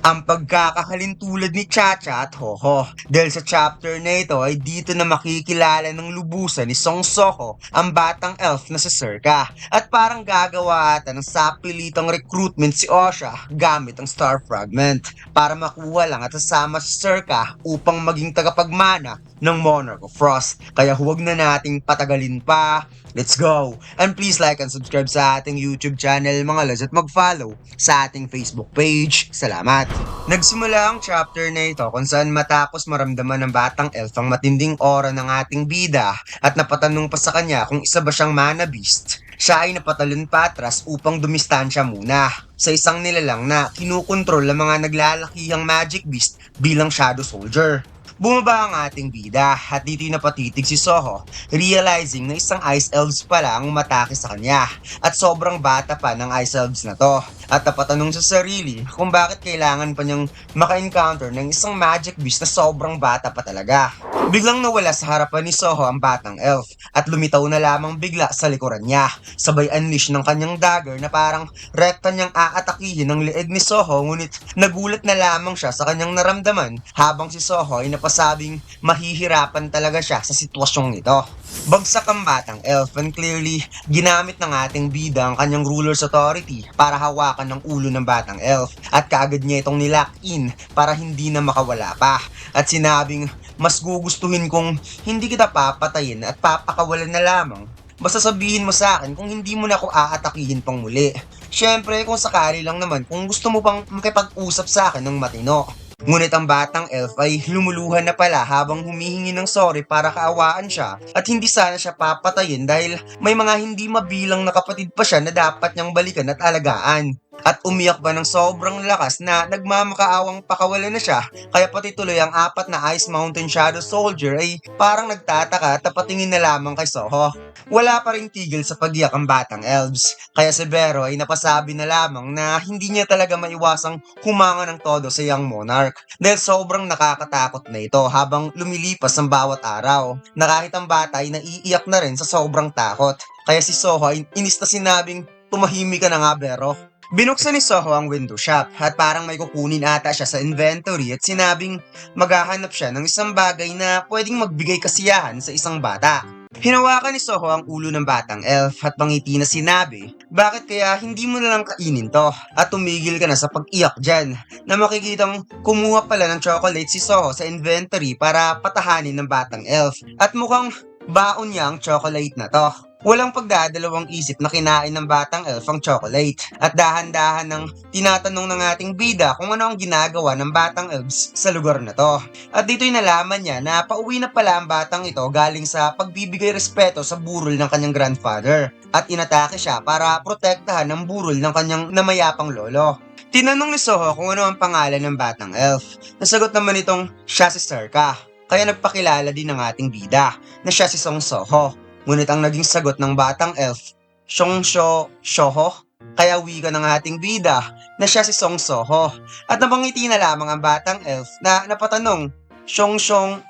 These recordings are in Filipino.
ang pagkakahalintulad ni Chacha at Hoho. Dahil sa chapter na ito ay dito na makikilala ng lubusan ni Song Soho ang batang elf na si Circa. At parang gagawa ata ng sapilitang recruitment si Osha gamit ang Star Fragment para makuha lang at sasama si Circa upang maging tagapagmana ng Monarch of Frost. Kaya huwag na nating patagalin pa. Let's go! And please like and subscribe sa ating YouTube channel mga lods at mag-follow sa ating Facebook page. Salamat! Nagsimula ang chapter na ito kung saan matapos maramdaman ng batang elf ang matinding aura ng ating bida at napatanong pa sa kanya kung isa ba siyang mana beast. Siya ay napatalon pa atras upang dumistansya muna sa isang nilalang na kinukontrol ng mga naglalakihang magic beast bilang shadow soldier. Bumaba ang ating bida at dito'y napatitig si Soho, realizing na isang Ice Elves pala ang umatake sa kanya at sobrang bata pa ng Ice Elves na to at napatanong sa sarili kung bakit kailangan pa niyang maka-encounter ng isang magic beast na sobrang bata pa talaga. Biglang nawala sa harapan ni Soho ang batang elf at lumitaw na lamang bigla sa likuran niya, sabay unleash ng kanyang dagger na parang rekta niyang aatakihin ang leeg ni Soho, ngunit nagulat na lamang siya sa kanyang naramdaman habang si Soho ay napasabing mahihirapan talaga siya sa sitwasyong ito. Bagsak ang batang elf and clearly ginamit ng ating bida ang kanyang ruler's authority para hawakan ng ulo ng batang elf at kaagad niya itong nilock in para hindi na makawala pa at sinabing mas gugustuhin kong hindi kita papatayin at papakawalan na lamang. Basta sabihin mo sa akin kung hindi mo na ako aatakihin pang muli. Syempre kung sakali lang naman kung gusto mo pang makipag-usap sa akin ng matino. Ngunit ang batang elf ay lumuluhan na pala habang humihingi ng sorry para kaawaan siya at hindi sana siya papatayin dahil may mga hindi mabilang na kapatid pa siya na dapat niyang balikan at alagaan. At umiyak pa ng sobrang lakas na nagmamakaawang pakawalan na siya kaya pati tuloy ang apat na Ice Mountain Shadow Soldier ay parang nagtataka at napatingin na lamang kay Soho. Wala pa ring tigil sa pagiyak ang batang elves kaya si Vero ay napasabi na lamang na hindi niya talaga maiwasang humanga ng todo sa young monarch dahil sobrang nakakatakot na ito habang lumilipas ang bawat araw na kahit ang bata ay naiiyak na rin sa sobrang takot. Kaya si Soho ay inis na sinabing tumahimik ka na nga Vero. Binuksan ni Soho ang window shop at parang may kukunin ata siya sa inventory at sinabing maghahanap siya ng isang bagay na pwedeng magbigay kasiyahan sa isang bata. Hinawakan ni Soho ang ulo ng batang elf at pangiti na sinabi, bakit kaya hindi mo na lang kainin to at tumigil ka na sa pag-iyak dyan na makikitang kumuha pala ng chocolate si Soho sa inventory para patahanin ng batang elf at mukhang baon niya ang chocolate na to. Walang pagdadalawang isip na kinain ng batang elf ang chocolate at dahan-dahan ng tinatanong ng ating bida kung ano ang ginagawa ng batang elves sa lugar na to. At dito'y nalaman niya na pauwi na pala ang batang ito galing sa pagbibigay respeto sa burol ng kanyang grandfather at inatake siya para protektahan ang burol ng kanyang namayapang lolo. Tinanong ni Soho kung ano ang pangalan ng batang elf. Nasagot naman itong siya si Circa. Kaya nagpakilala din ng ating bida na siya si Song Soho. Ngunit ang naging sagot ng batang elf, Shoho? Kaya wika ng ating bida na siya si Song Soho. At napangiti na lamang ang batang elf na napatanong,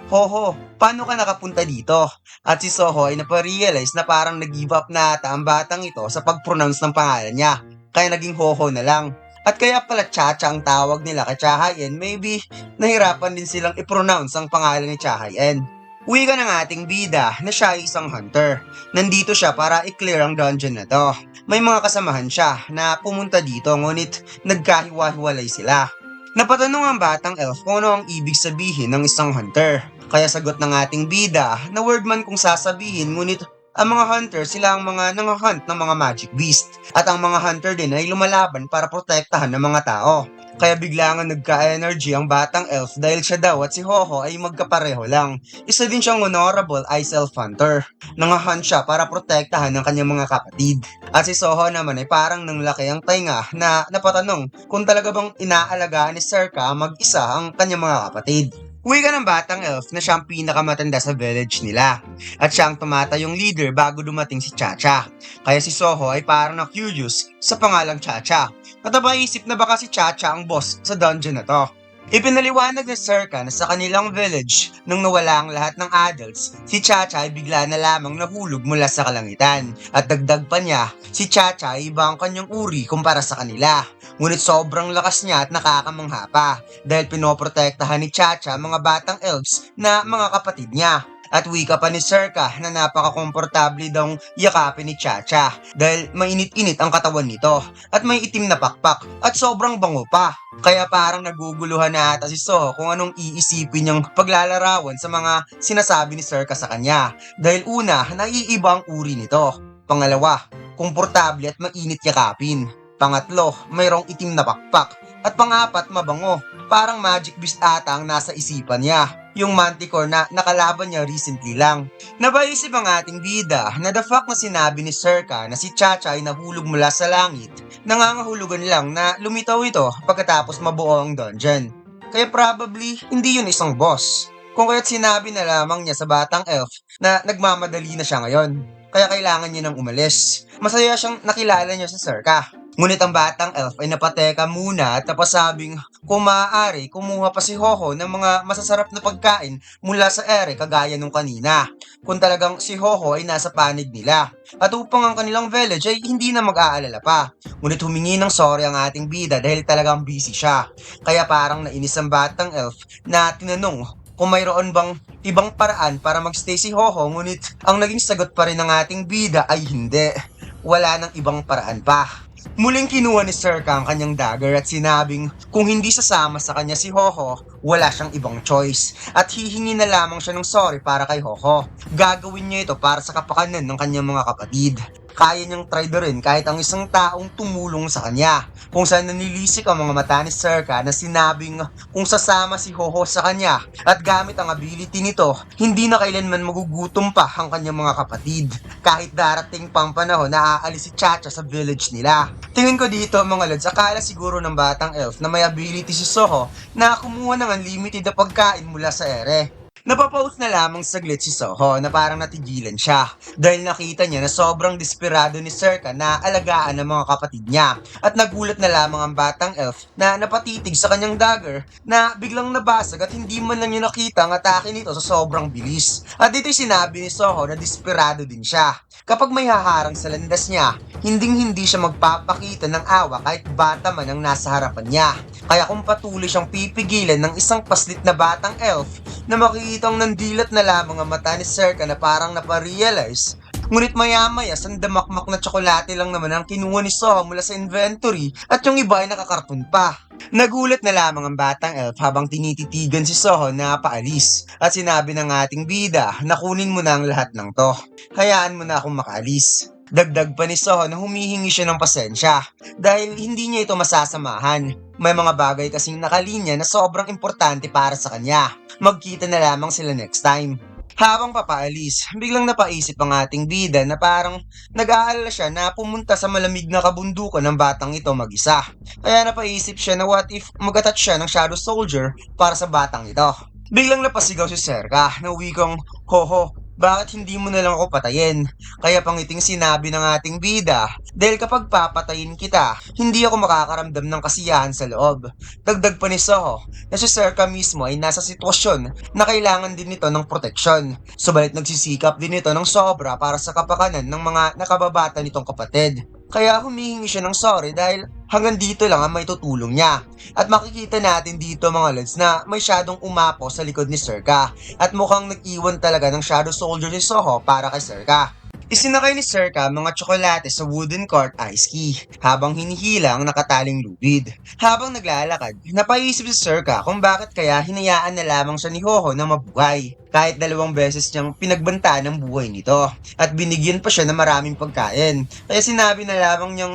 Hoho, paano ka nakapunta dito? At si Soho ay naparealize na parang nag-give up na ata ang batang ito sa pag-pronounce ng pangalan niya. Kaya naging Hoho na lang. At kaya pala Chacha ang tawag nila kay Chahayen, maybe nahirapan din silang i-pronounce ang pangalan ni Chahayen. Uwi ka ng ating bida na siya ay isang hunter. Nandito siya para i-clear ang dungeon na to. May mga kasamahan siya na pumunta dito ngunit nagkahiwa-hiwalay sila. Napatanong ang batang elf kung ano ang ibig sabihin ng isang hunter. Kaya sagot ng ating bida na word man kung sasabihin ngunit ang mga hunter sila ang mga nang-hunt ng mga magic beast at ang mga hunter din ay lumalaban para protektahan ng mga tao. Kaya bigla nga nagka-energy ang batang elf dahil siya daw at si Hoho ay magkapareho lang. Isa din siyang honorable Ice Elf Hunter. Nangahunt siya para protektahan ng kanyang mga kapatid. At si Soho naman ay parang nanglaki ang tainga na napatanong kung talaga bang inaalagaan ni Circa mag-isa ang kanyang mga kapatid. Uwi ka ng batang elf na siya ang pinakamatanda sa village nila. At siya ang tumatayong leader bago dumating si Chacha. Kaya si Soho ay parang na-curious sa pangalang Chacha. At napaisip na baka si Chacha ang boss sa dungeon na to. Ipinaliwanag ni Circa na sa kanilang village, nung nawala ang lahat ng adults, si Chacha ay bigla na lamang nahulog mula sa kalangitan. At dagdag pa niya, si Chacha ay iba ang kanyang uri kumpara sa kanila. Ngunit sobrang lakas niya at nakakamangha pa dahil pinoprotektahan ni Chacha mga batang elves na mga kapatid niya. At wika pa ni Circa na napaka-komportable daw yakapin ni Chacha dahil mainit-init ang katawan nito at may itim na pakpak at sobrang bango pa. Kaya parang naguguluhan na ata si Soho kung anong iisipin niyang paglalarawan sa mga sinasabi ni Circa sa kanya. Dahil una, naiiba ang uri nito. Pangalawa, komportable at mainit yakapin. Pangatlo, mayroong itim na pakpak. At pangapat, mabango. Parang magic beast ata ang nasa isipan niya. Yung manticore na nakalaban niya recently lang. Napaisip ang ating bida na the fact na sinabi ni Circa na si Chacha ay nahulog mula sa langit, nangangahulugan lang na lumitaw ito pagkatapos mabuo ang dungeon. Kaya probably hindi yun isang boss. Kung kaya't sinabi na lamang niya sa batang elf na nagmamadali na siya ngayon. Kaya kailangan niya nang umalis. Masaya siyang nakilala niya sa Circa. Ngunit ang batang elf ay napateka muna at napasabing kung maaari kumuha pa si Hoho ng mga masasarap na pagkain mula sa ere kagaya nung kanina. Kung talagang si Hoho ay nasa panig nila. At upang ang kanilang village ay hindi na mag-aalala pa. Ngunit humingi ng sorry ang ating bida dahil talagang busy siya. Kaya parang nainis ang batang elf na tinanong kung mayroon bang ibang paraan para magstay si Hoho, ngunit ang naging sagot pa rin ng ating bida ay hindi. Wala nang ibang paraan pa. Muling kinuha ni Circa ang kanyang dagger at sinabing kung hindi sasama sa kanya si Hoho, wala siyang ibang choice at hihingi na lamang siya ng sorry para kay Hoho. Gagawin niya ito para sa kapakanan ng kanyang mga kapatid. Kaya niyang try rin kahit ang isang taong tumulong sa kanya. Kung saan nanilisik ang mga mata ni Circa na sinabing kung sasama si Hoho sa kanya at gamit ang ability nito, hindi na kailanman magugutom pa ang kanyang mga kapatid. Kahit darating pang panahon na aalis si Chacha sa village nila. Tingin ko dito mga lods, akala siguro ng batang elf na may ability si Soho na kumuha ng unlimited na pagkain mula sa ere. Napapost na lamang saglit si Soho na parang natigilan siya dahil nakita niya na sobrang desperado ni Circa na alagaan ang mga kapatid niya at nagulat na lamang ang batang elf na napatitig sa kanyang dagger na biglang nabasag at hindi man lang niya nakita ang atake nito sa sobrang bilis. At dito'y sinabi ni Soho na desperado din siya. Kapag may haharang sa landas niya, hindi siya magpapakita ng awa kahit bata man ang nasa harapan niya. Kaya kung patuloy siyang pipigilan ng isang paslit na batang elf na makikitang nandilat na lamang ang mata ni Circa na parang naparealize. Ngunit maya-maya, sandamakmak na tsokolate lang naman ang kinuha ni Soho mula sa inventory at yung iba ay nakakarton pa. Nagulat na lamang ang batang elf habang tinititigan si Soho na paalis at sinabi ng ating bida na kunin mo na ang lahat ng to. Hayaan mo na akong makaalis. Dagdag pa ni Soho na humihingi siya ng pasensya dahil hindi niya ito masasamahan. May mga bagay kasing nakalinya na sobrang importante para sa kanya. Magkita na lamang sila next time. Habang papaalis, biglang napaisip ang ating bida na parang nag-aalala siya na pumunta sa malamig na kabundukan ng batang ito mag-isa. Kaya napaisip siya na what if mag-attach siya ng Shadow Soldier para sa batang ito. Biglang napasigaw si Circa na wikang, Hoho, bakit hindi mo na lang ako patayin? Kaya pangiting sinabi ng ating bida, dahil kapag papatayin kita, hindi ako makakaramdam ng kasiyahan sa loob. Dagdag pa ni Soho, na si Circa mismo ay nasa sitwasyon na kailangan din nito ng proteksyon. Subalit nagsisikap din ito ng sobra para sa kapakanan ng mga nakababata nitong kapatid. Kaya humihingi siya ng sorry dahil hanggang dito lang ang may tutulong niya. At makikita natin dito mga lads na may shadowng umapo sa likod ni Circa at mukhang nag-iwan talaga ng Shadow Soldier si Soho para kay Circa. Isinakay ni Circa mga tsokolate sa wooden cart ice key habang hinihila ang nakataling lubid. Habang naglalakad, napaisip si Circa kung bakit kaya hinayaan na lamang siya ni Hoho na mabuhay. Kahit 2 beses niyang pinagbantaan ang buhay nito at binigyan pa siya ng maraming pagkain. Kaya sinabi na lamang niyang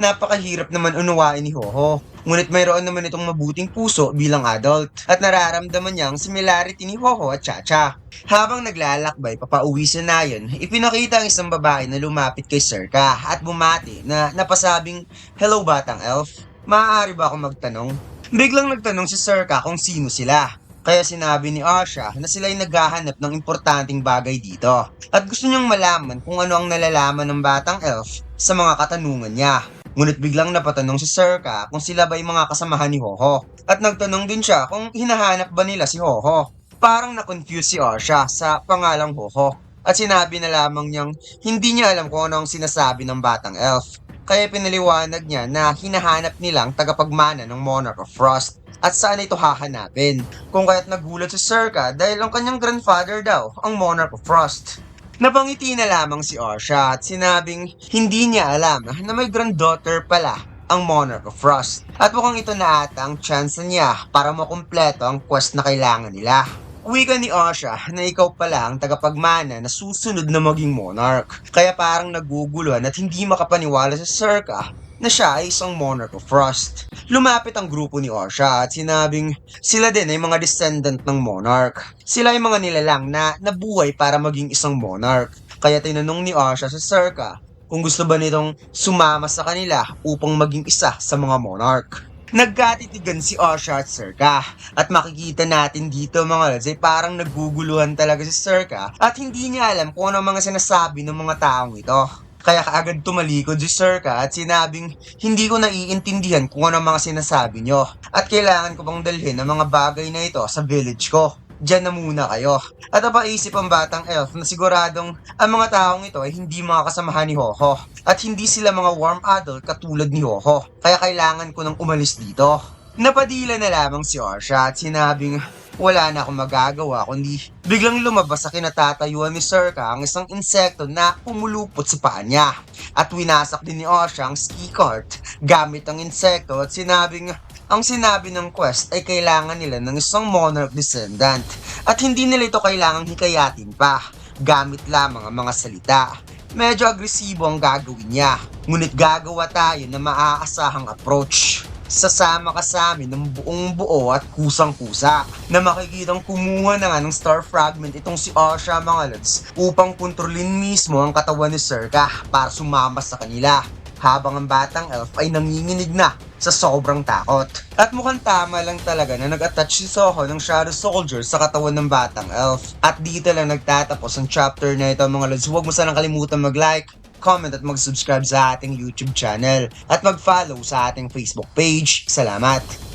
napakahirap naman unawain ni Hoho. Ngunit mayroon naman itong mabuting puso bilang adult at nararamdaman niya ang similarity ni Hoho at Chacha. Habang naglalakbay papauwi sa nayon, ipinakita ang isang babae na lumapit kay Circa at bumati na napasabing, "Hello batang elf, maaari ba akong magtanong?" Biglang nagtanong si Circa kung sino sila. Kaya sinabi ni Asha na sila ay naghahanap ng importanteng bagay dito at gusto niyang malaman kung ano ang nalalaman ng batang elf sa mga katanungan niya. Ngunit biglang napatanong si Serka kung sila ba yung mga kasamahan ni Hoho. At nagtanong din siya kung hinahanap ba nila si Hoho. Parang na-confuse si Arsha sa pangalang Hoho. At sinabi na lamang niyang hindi niya alam kung ano ang sinasabi ng batang elf. Kaya pinaliwanag niya na hinahanap nilang tagapagmana ng Monarch of Frost. At saan ito hahanapin? Kung kaya't nagulat si Serka dahil ang kanyang grandfather daw ang Monarch of Frost. Napangiti na lamang si Arsha at sinabing hindi niya alam na may granddaughter pala ang Monarch of Frost. At mukhang ito na ata ang chance niya para makumpleto ang quest na kailangan nila. Wika ni Arsha na ikaw pala ang tagapagmana na susunod na maging monarch. Kaya parang naguguluhan at hindi makapaniwala sa Serka na siya ay isang Monarch of Frost. Lumapit ang grupo ni Arsha at sinabing sila din ay mga descendant ng monarch. Sila ay mga nilalang na nabuhay para maging isang monarch. Kaya tinanong ni Arsha sa Serka kung gusto ba nitong sumama sa kanila upang maging isa sa mga monarch. Nagkatitigan si Arsha at Serka at makikita natin dito mga lods ay parang naguguluhan talaga si Serka at hindi niya alam kung ano mga sinasabi ng mga taong ito. Kaya kaagad tumalikod si Serka at sinabing hindi ko naiintindihan kung ano mga sinasabi nyo at kailangan ko bang dalhin ang mga bagay na ito sa village ko. Diyan na muna kayo. At napaisip ang batang elf na siguradong ang mga taong ito ay hindi mga kasamahan ni Hoho at hindi sila mga warm adult katulad ni Hoho. Kaya kailangan ko nang umalis dito. Napadila na lamang si Arsha at sinabing wala na akong magagawa kundi biglang lumabas sa kinatatayuan ni Serka ang isang insekto na pumulupot sa paa niya. At winasak din ni Arsha ang ski cart gamit ang insekto at sinabing ang sinabi ng quest ay kailangan nila ng isang monarch descendant at hindi nila ito kailangang hikayatin pa gamit lamang ang mga salita. Medyo agresibo ang gagawin niya, ngunit gagawa tayo na maaasahang approach. Sasama ka sa amin ng buong buo at kusang-kusa na makikitang kumuha na nga ng star fragment itong si Arsha mga lods upang kontrolin mismo ang katawan ni Serka para sumama sa kanila habang ang batang elf ay nanginginig na sa sobrang takot. At mukhang tama lang talaga na nag-attach si Soho ng Shadow Soldier sa katawan ng batang elf. At dito lang nagtatapos ang chapter na ito mga lods. Huwag mo sanang kalimutan mag-like, comment at mag-subscribe sa ating YouTube channel at mag-follow sa ating Facebook page. Salamat!